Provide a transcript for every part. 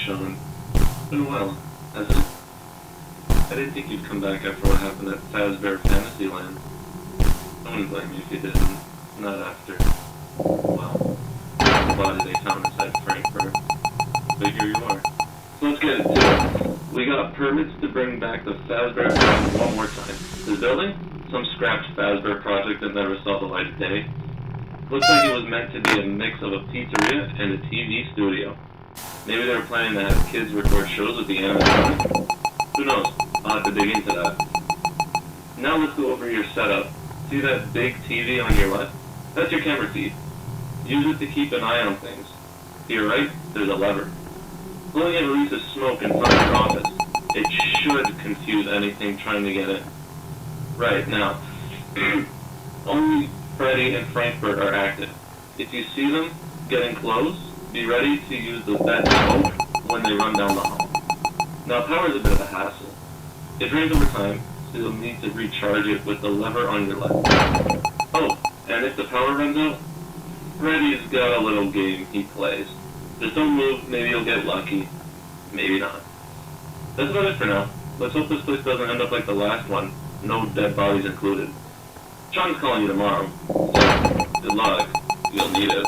Sean. It's been a while, hasn't it? I didn't think you'd come back after what happened at Fazbear Fantasyland. I wouldn't blame you if you didn't. Not after. Well, the body they found inside Frankfurt. But here you are. So let's get into it. We got permits to bring back the Fazbear Fan one more time. This building? Some scrapped Fazbear project that never saw the light of day. Looks like it was meant to be a mix of a pizzeria and a TV studio. Maybe they were planning to have kids record shows with the animatronic. Who knows? I'll have to dig into that. Now let's go over your setup. See that big TV on your left? That's your camera feed. Use it to keep an eye on things. To your right, there's a lever. Pulling it releases smoke in front of your office. It should confuse anything trying to get in. Right, now, only Freddy and Frankfurt are active. If you see them getting close, be ready to use that smoke when they run down the hall. Now, power is a bit of a hassle. It drains over time, so you'll need to recharge it with the lever on your left. Oh, and if the power runs out, Freddy's got a little game he plays. Just don't move, maybe you'll get lucky, maybe not. That's about it for now. Let's hope this place doesn't end up like the last one, no dead bodies included. Sean's calling you tomorrow, so good luck, you'll need it.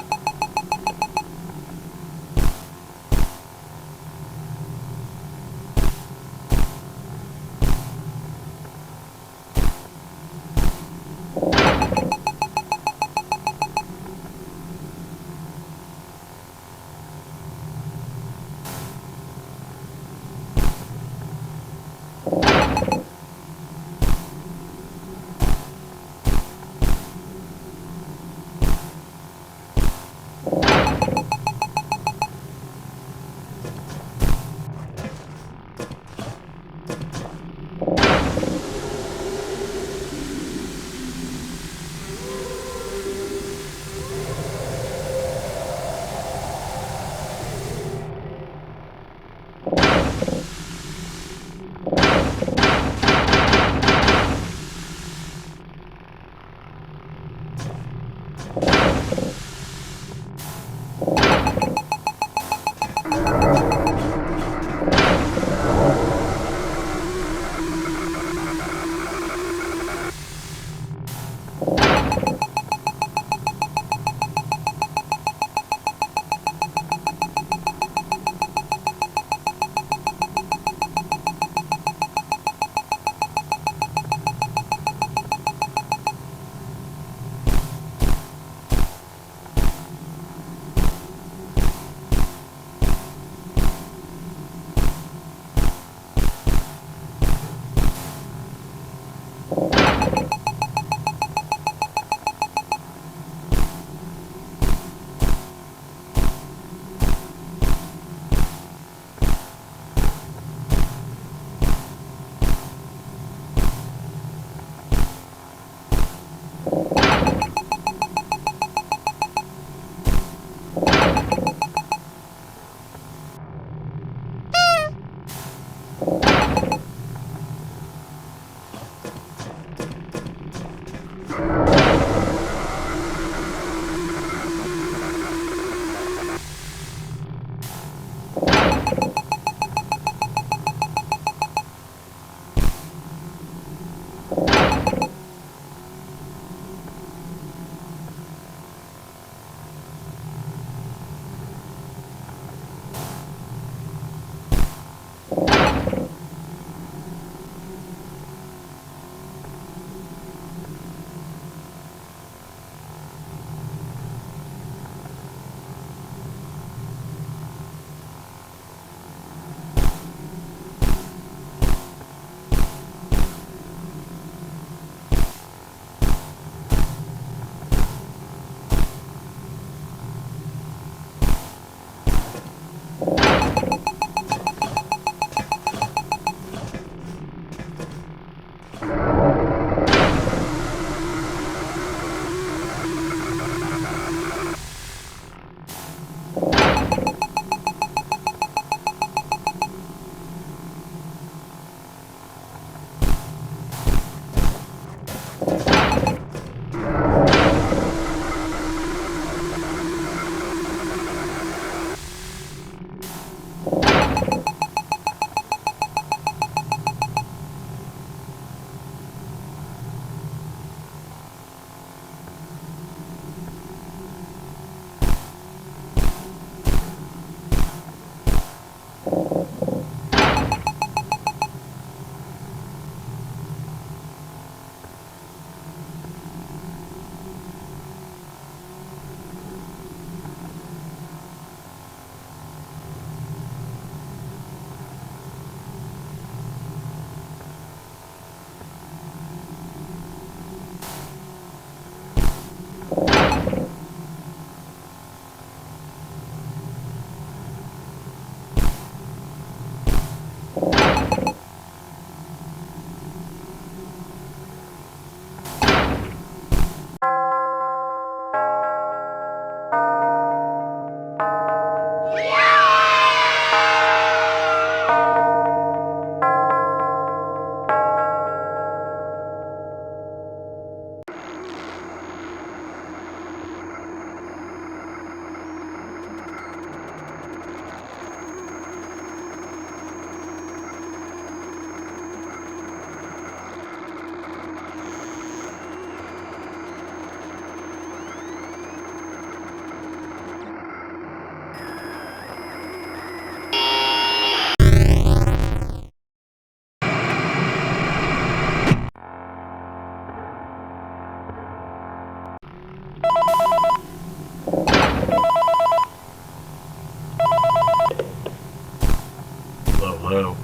Hello.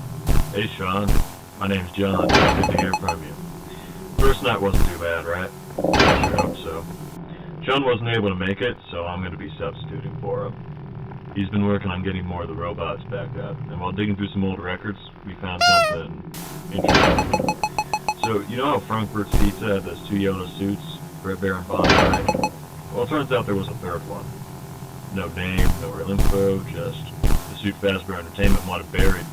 Hey, Sean. My name's John. Good to hear from you. First night wasn't too bad, right? I sure hope so. Sean wasn't able to make it, so I'm going to be substituting for him. He's been working on getting more of the robots back up, and while digging through some old records, we found something interesting. So, you know how Frankfurt's Pizza had those two yellow suits, Red Bear and Bonfire? Well, it turns out there was a third one. No name, no real info, just the suit Fazbear Entertainment wanted buried.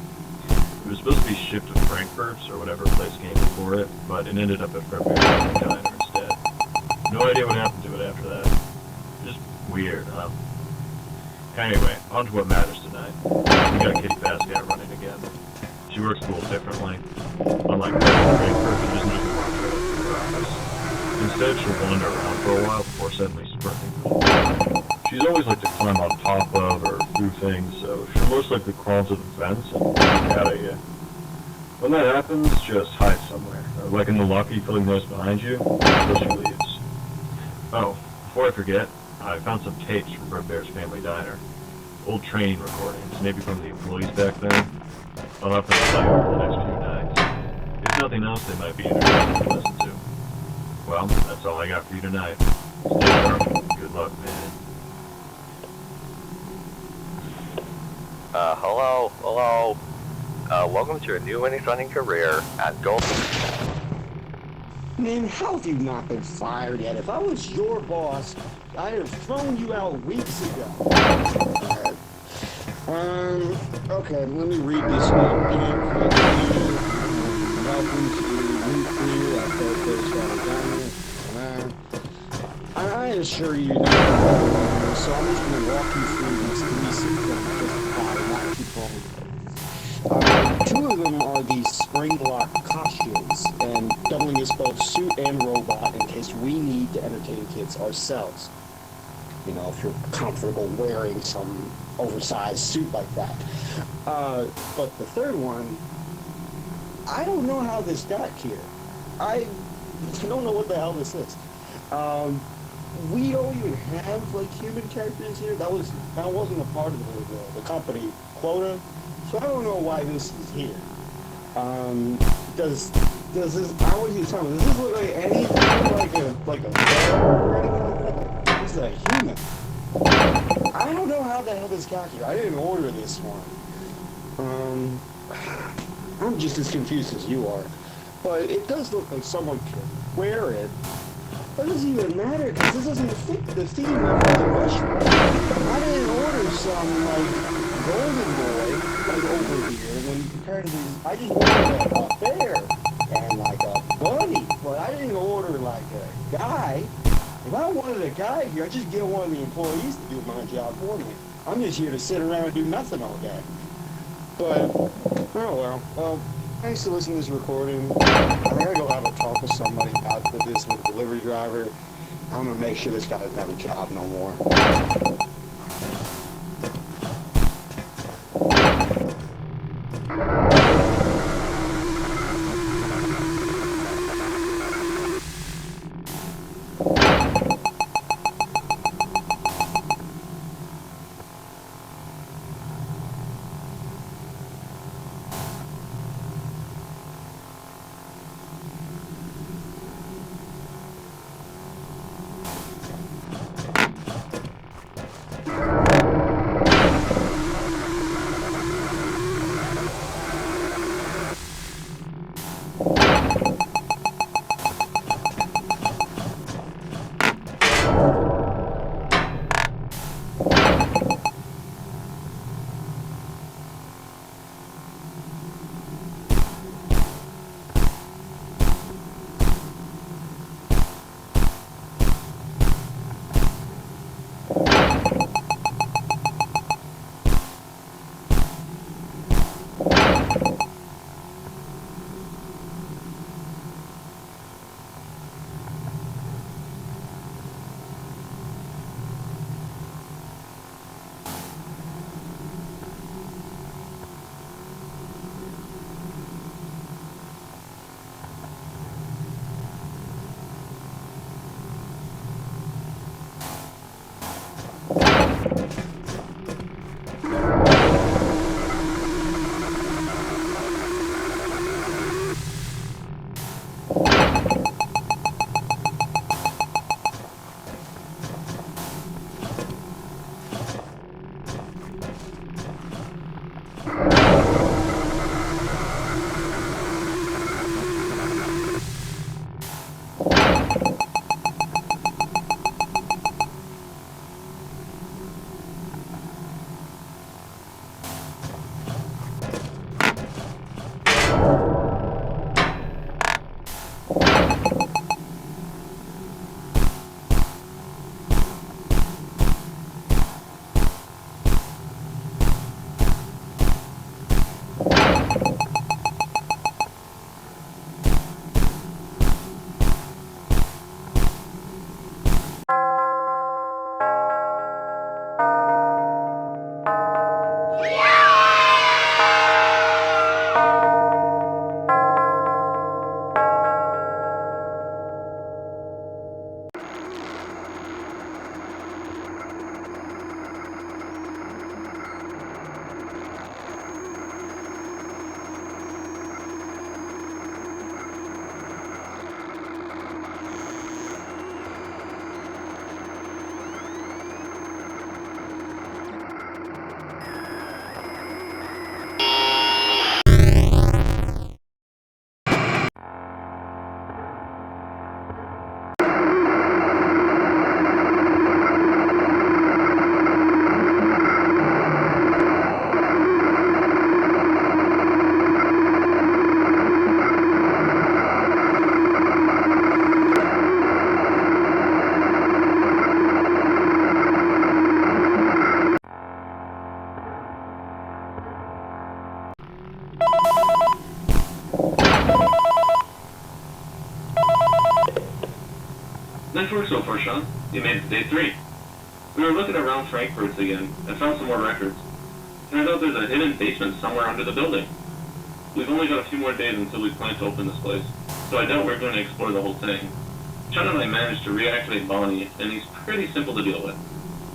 It was supposed to be shipped to Frankfurt's, or whatever place came before it, but it ended up at Freddy's Diner instead. No idea what happened to it after that. Just weird, huh? Anyway, on to what matters tonight. We got Kitty Fazbear running again. She works a little differently. Unlike Frankfurt, she doesn't just walk right up to her office. Instead, she'll wander around for a while before suddenly sprinting. She's always liked to climb on top of or through things, so she'll most likely crawl to the fence and get out of you. When that happens, just hide somewhere, like in the locky filling noise behind you, until she leaves. Oh, before I forget, I found some tapes from Fredbear's Family Diner. Old training recordings, maybe from the employees back then. I'll have them play over the next few nights. If nothing else, they might be interesting to listen to. Well, that's all I got for you tonight. Stay sharp. Good luck, man. Hello. Welcome to your new and exciting career at Gold. Man, how have you not been fired yet? If I was your boss, I'd have thrown you out weeks ago. Okay, let me read this one. Welcome to new career at Gold. I assure you, so I'm just going to walk you through these three sequences just not keep going. Two of them are these spring lock costumes, and doubling as both suit and robot in case we need to entertain kids ourselves. You know, if you're comfortable wearing some oversized suit like that. But the third one, I don't know how this got here. I don't know what the hell this is. We don't even have like human characters here. That wasn't a part of the company quota. So I don't know why this is here. Does this? I want you to tell me. Does this look like anything like a bear or anything like that? This is a human. I don't know how the hell this got here. I didn't order this one. I'm just as confused as you are. But it does look like someone could wear it. But it doesn't even matter because this doesn't fit the theme of the restaurant. I didn't order some like golden boy like over here when compared to these. I just ordered a bear and like a bunny, but I didn't order like a guy. If I wanted a guy here, I'd just get one of the employees to do my job for me. I'm just here to sit around and do nothing all day. But oh well. Thanks for listening to this recording. I gotta go have a talk with somebody about this with the delivery driver. I'm gonna make sure this guy doesn't have a job no more. Nice work so far, Sean. You made it to day 3. We were looking around Frankfurt's again and found some more records. Turns out there's a hidden basement somewhere under the building. We've only got a few more days until we plan to open this place, so I doubt we're going to explore the whole thing. Sean and I managed to reactivate Bonnie, and he's pretty simple to deal with.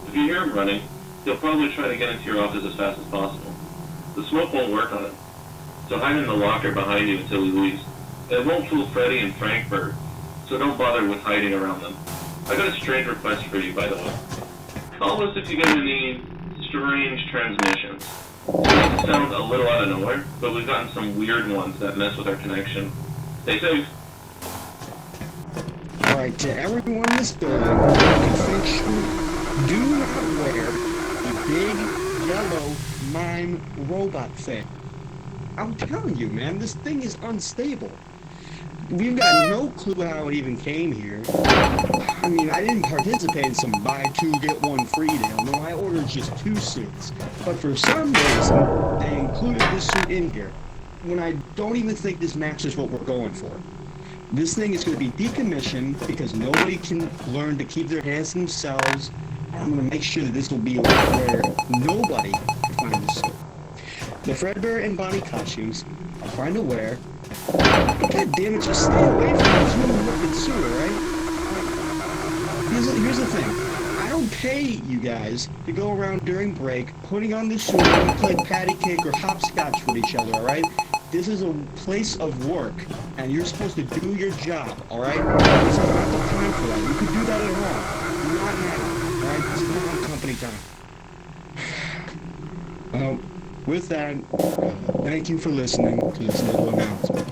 If you hear him running, he'll probably try to get into your office as fast as possible. The smoke won't work on him, so hide in the locker behind you until he leaves. It won't fool Freddy and Frankfurt, so don't bother with hiding around them. I got a strange request for you, by the way. Call us if you get any strange transmissions. It may sound a little out of nowhere, but we've gotten some weird ones that mess with our connection. Stay safe. Alright, to everyone in this building, do not wear the big yellow mime robot thing. I'm telling you, man, this thing is unstable. We've got no clue how it even came here. I mean, I didn't participate in some buy 2 get 1 free deal. No, I ordered just 2 suits. But for some reason, they included this suit in here, when I don't even think this matches what we're going for. This thing is going to be decommissioned because nobody can learn to keep their hands to themselves. I'm going to make sure that this will be where nobody can find this suit. The Fredbear and Bonnie costumes are fine to wear. God damn it, just stay away from this little looking suit, alright? Here's the thing. I don't pay you guys to go around during break putting on this suit and play patty cake or hopscotch with each other, alright? This is a place of work, and you're supposed to do your job, alright? This is not the time for that. You can do that at home. Not now, alright? This is not on company time. With that, thank you for listening to this little announcement.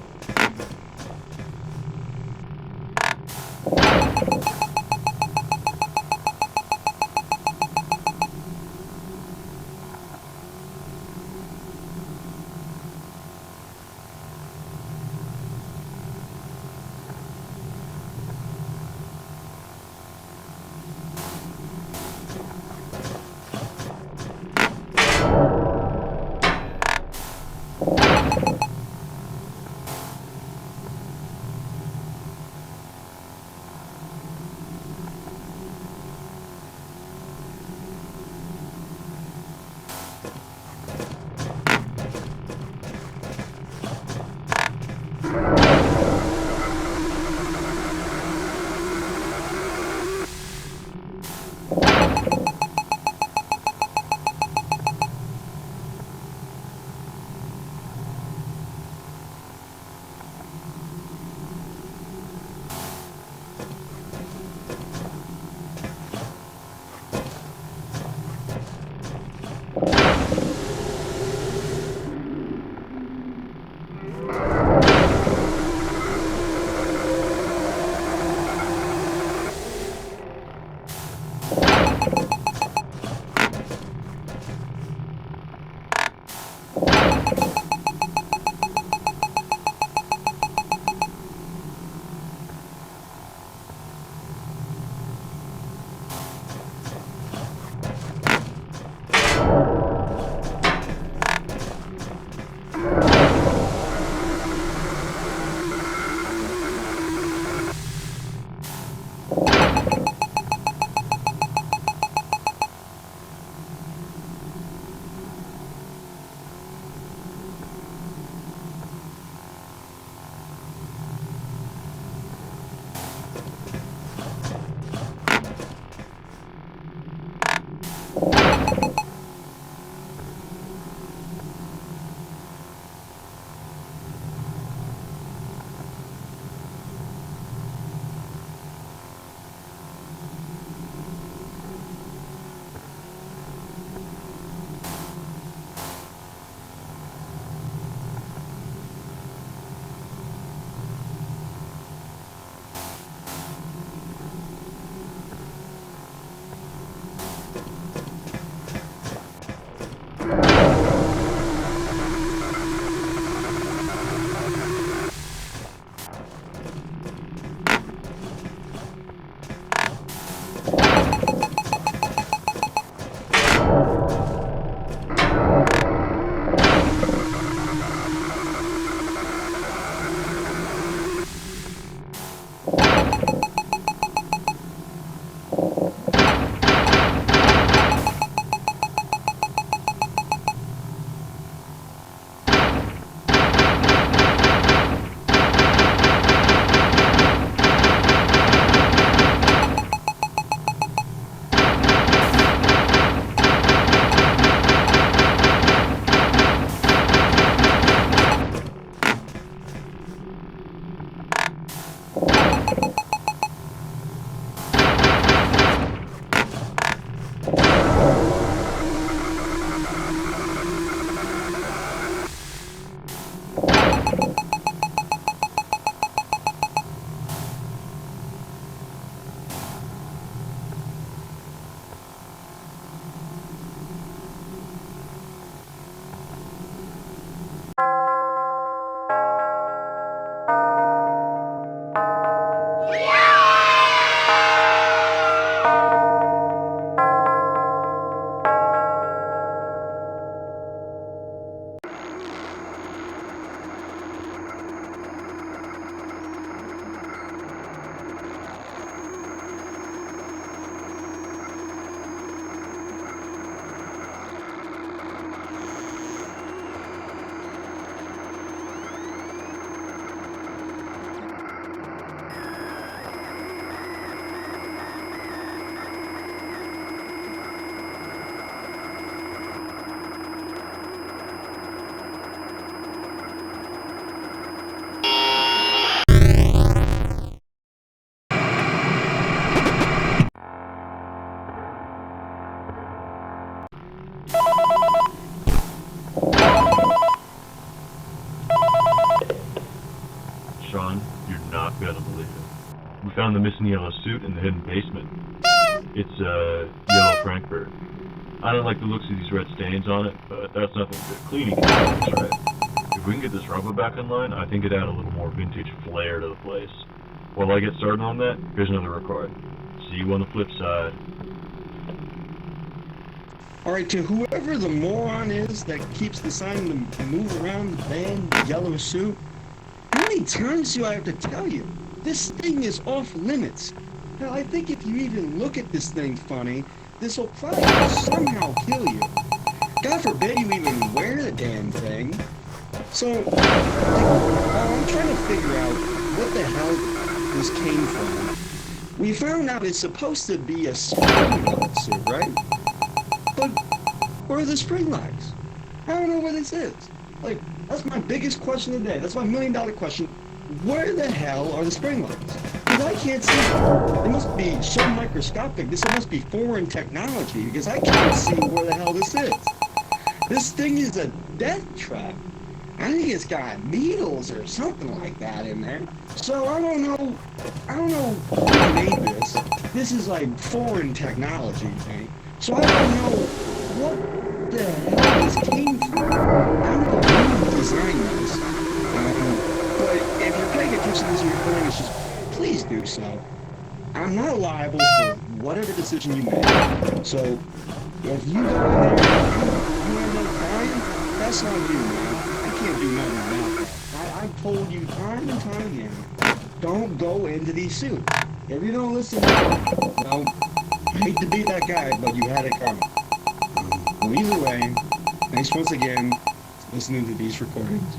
found the missing yellow suit in the hidden basement. It's a yellow Frankfurt. I don't like the looks of these red stains on it, but that's nothing good. Cleaning can fix, right? If we can get this rubber back in line, I think it'd add a little more vintage flair to the place. While I get started on that, here's another record. See you on the flip side. Alright, to whoever the moron is that keeps deciding to move around the damn yellow suit, how many times do I have to tell you? This thing is off limits. Hell, I think if you even look at this thing funny, this will probably somehow kill you. God forbid you even wear the damn thing. So, I'm trying to figure out what the hell this came from. We found out it's supposed to be a spring suit, right? But where are the spring lights? I don't know where this is. Like, that's my biggest question today. That's my $1 million question. Where the hell are the spring lights? Because I can't see them. They must be so microscopic. This must be foreign technology because I can't see where the hell this is. This thing is a death trap. I think it's got needles or something like that in there. So I don't know who made this. This is like foreign technology thing. So I don't know what the hell this came from. I don't know who designed this. But if you're paying attention to this recording, it's just please do so. I'm not liable for whatever decision you make. So if you go in there and you end up dying, that's on you, man. I can't do nothing about that. I've told you time and time again, don't go into these suits. If you don't listen to me, well, I hate to be that guy, but you had it coming. Well, either way, thanks once again for listening to these recordings.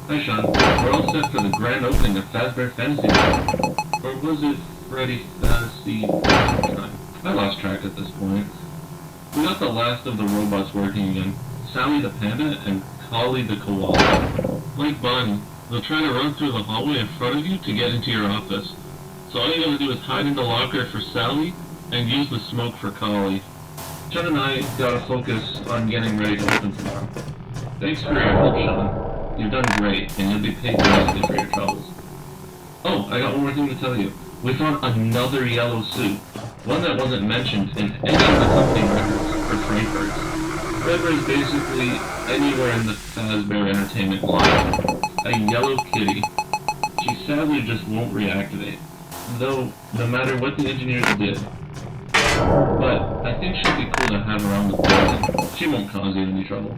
Hi, Sean. We're all set for the grand opening of Fazbear Fantasy Mode. Or was it Freddy Fantasy time? I lost track at this point. We got the last of the robots working again. Sally the Panda and Collie the Koala. Like Bonnie, they'll try to run through the hallway in front of you to get into your office. So all you gotta do is hide in the locker for Sally and use the smoke for Collie. Sean and I gotta focus on getting ready to open tomorrow. Thanks for your help, Sean. You've done great, and you'll be paid nicely for your troubles. Oh, I got one more thing to tell you. We found another yellow suit. One that wasn't mentioned in any of the company records for Frankfurt's. Fredbear is basically anywhere in the Fazbear Entertainment line. A yellow kitty. She sadly just won't reactivate. Though, no matter what the engineers did. But, I think she'll be cool to have around the building. She won't cause you any trouble.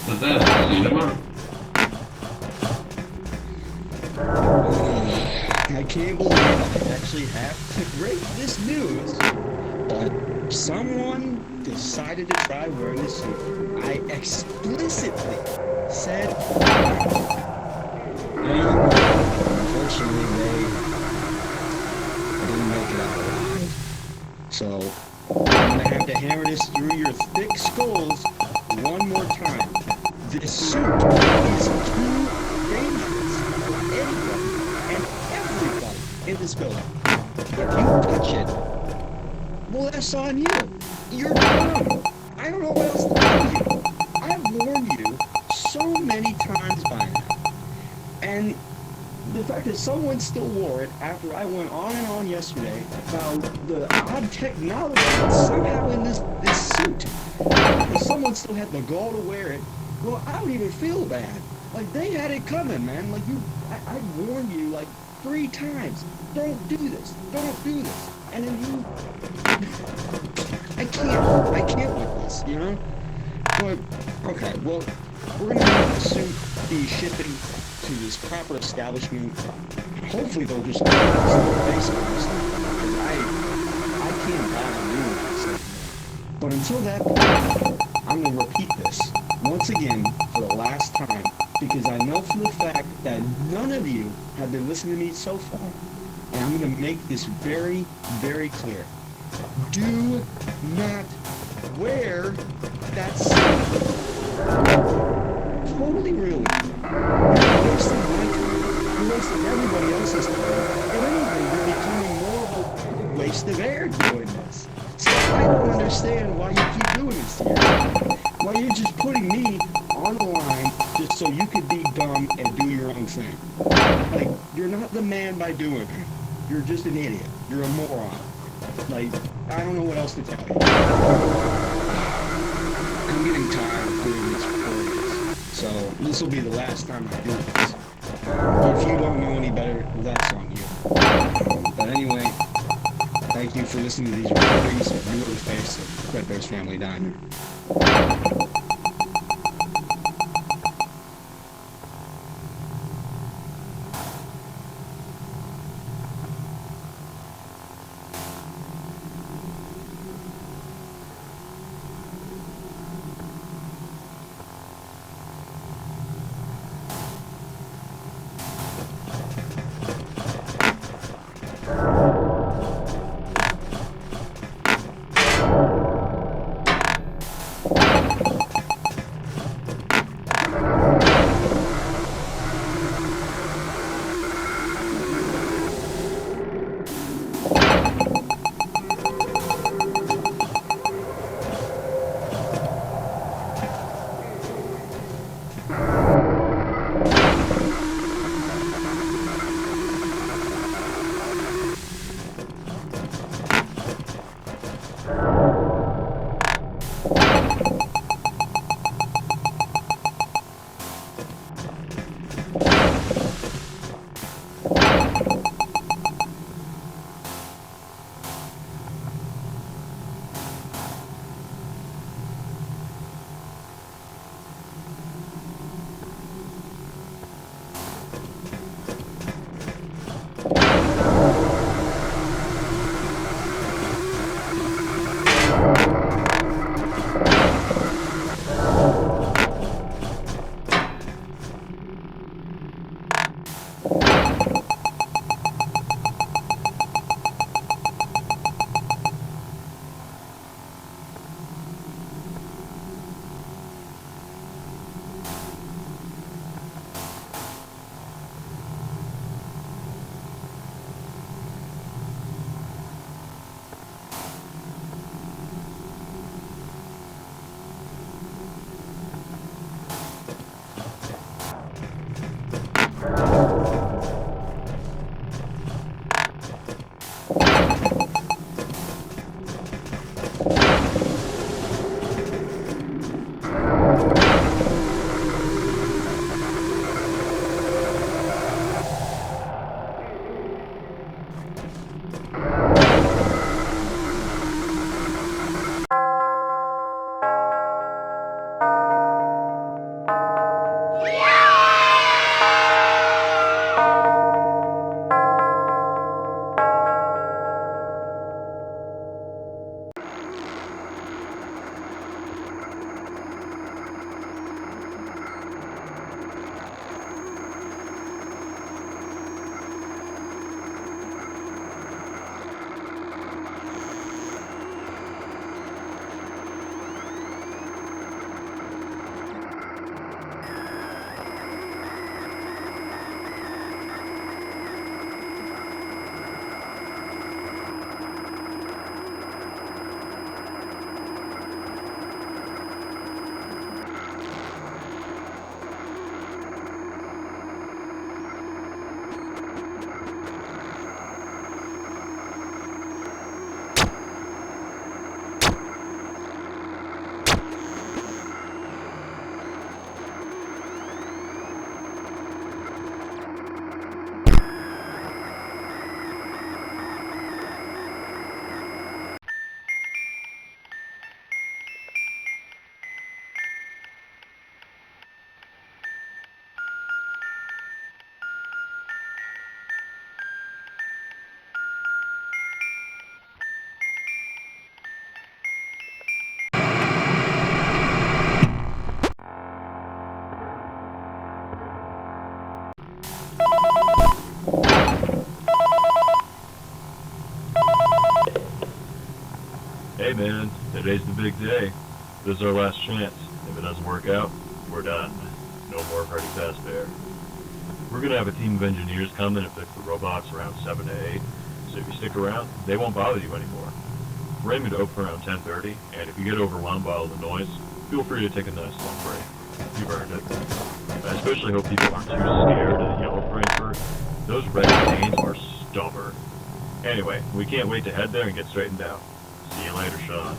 With that, see you tomorrow. I can't believe I actually have to break this news, but someone decided to try wearing this suit. I explicitly said, and unfortunately they didn't make it out alive. So I'm gonna have to hammer this through your thick skulls one more time. This suit is too dangerous for anybody and everybody in this building. If you touch it, well, that's on you. You're dumb. I don't know what else to tell you. I've warned you so many times by now. And the fact that someone still wore it after I went on and on yesterday about the odd technology that's somehow in this suit. If someone still had the gall to wear it, well, I don't even feel bad. Like, they had it coming, man. Like, I warned you, like, 3 times. Don't do this. Don't do this. And then you... I can't with this, you know? But, okay, well, we're gonna have the suit be shipping to this proper establishment. Hopefully they'll just put it on Facebook or something, because I can't bother doing this anymore. But until that point, I'm gonna repeat this once again for the last time, because I know for the fact that none of you have been listening to me so far, and I'm going to make this very, very clear. Do not wear that suit. Totally really. You're wasting my time. You're wasting everybody else's time. If anything, you're becoming more of a waste of air doing this. So I don't understand why you keep doing this to yourself. Why you're just putting me on the line just so you could be dumb and do your own thing. Like, you're not the man by doing it. You're just an idiot. You're a moron. Like, I don't know what else to tell you. I'm getting tired of doing this recordings. So, this will be the last time I do this. If you don't know any better, well, that's on you. But anyway, thank you for listening to these recordings. You are the face of Fredbear's Family Diner. Hey man, today's the big day. This is our last chance. If it doesn't work out, we're done. No more Freddy Fazbear. We're gonna have a team of engineers come in and fix the robots around 7 to 8, so if you stick around, they won't bother you anymore. We're aiming to open around 10:30, and if you get overwhelmed by all the noise, feel free to take a nice long break. You've earned it. I especially hope people aren't too scared of the yellow Frankfurt. Those red pains are stubborn. Anyway, we can't wait to head there and get straightened out. See you later, Sean.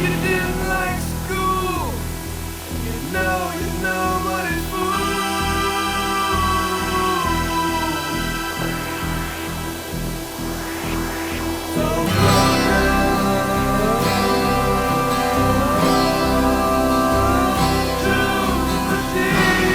You didn't like school. You know you're nobody's fool. So go to the sea.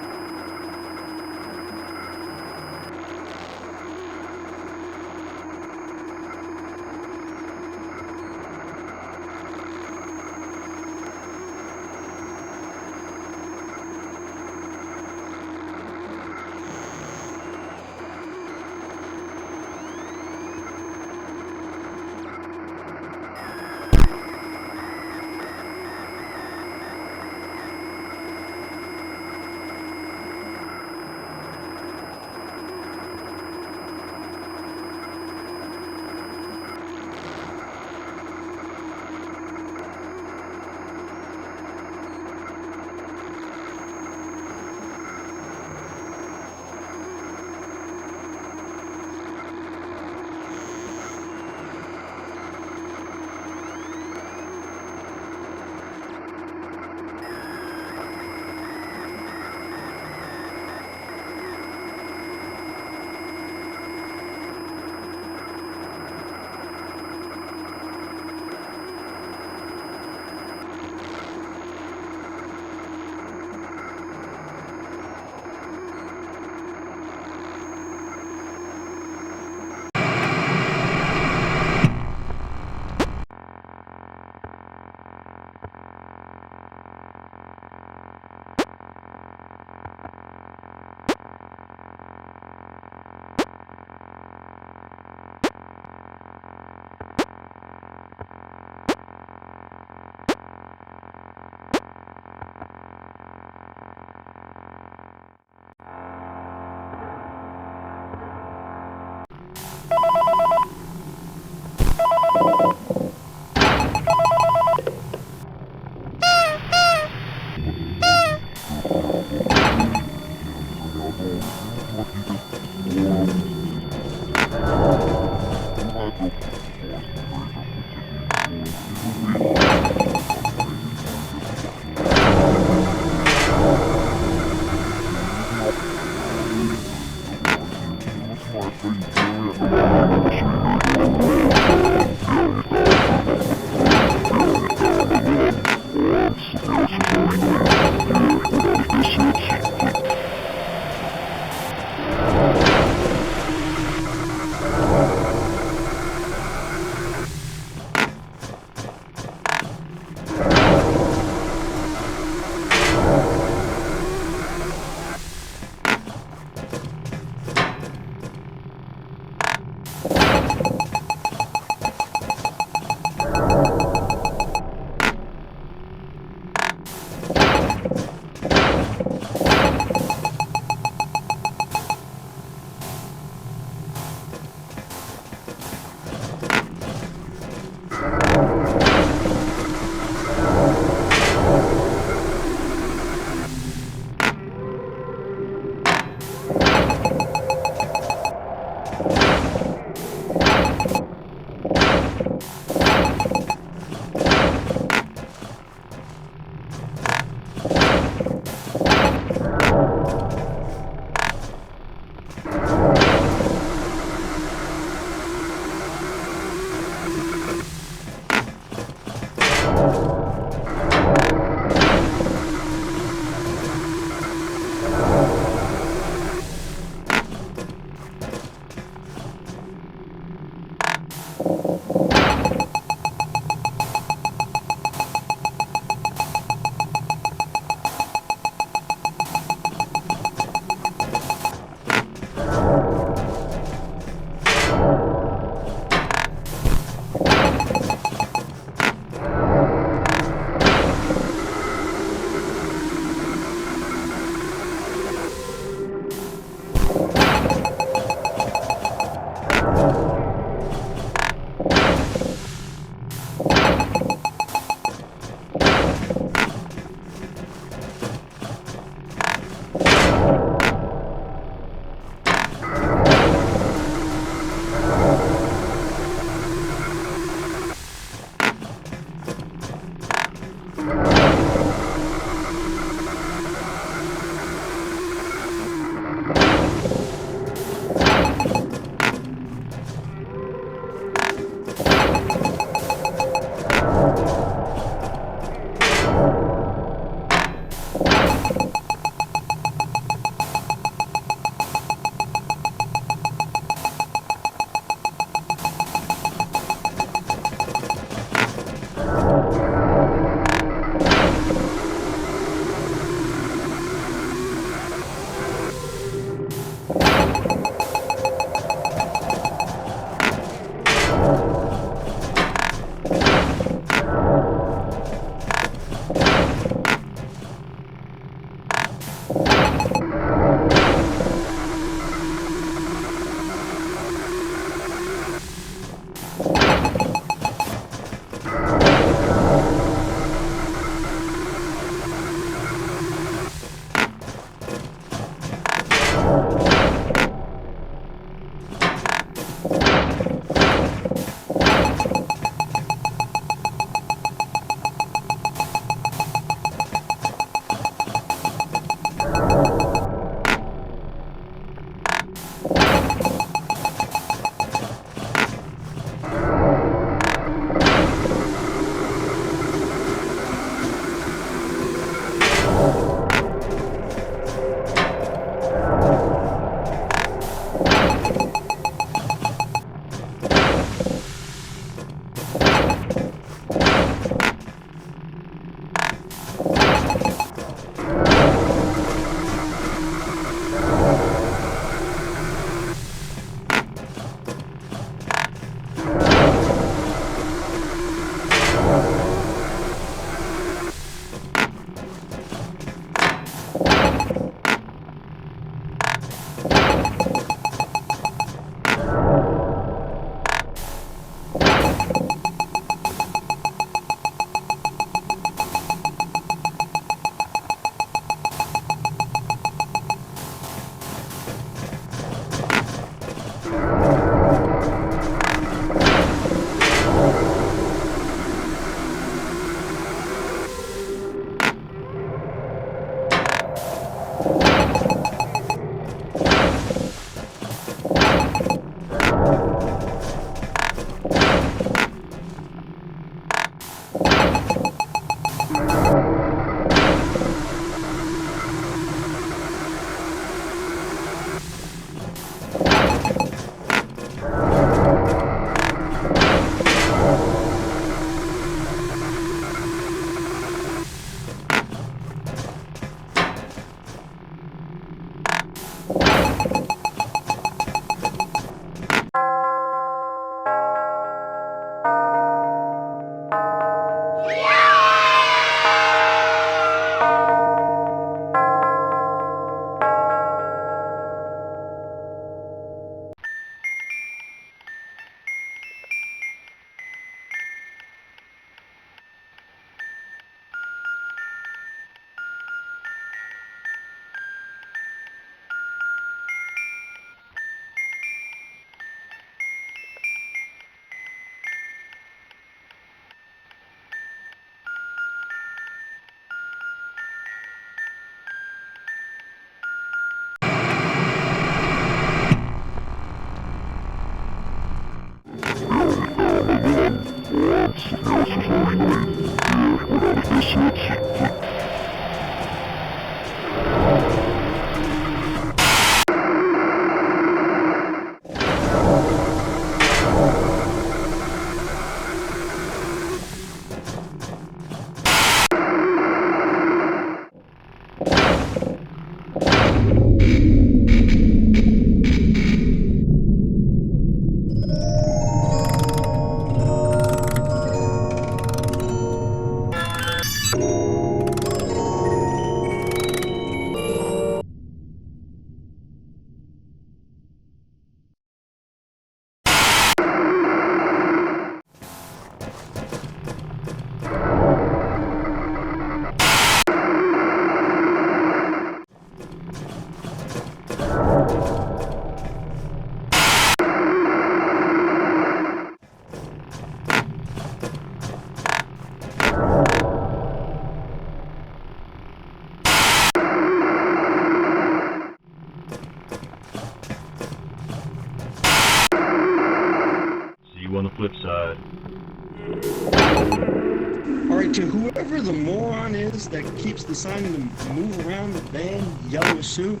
to whoever the moron is that keeps deciding to move around the van yellow suit.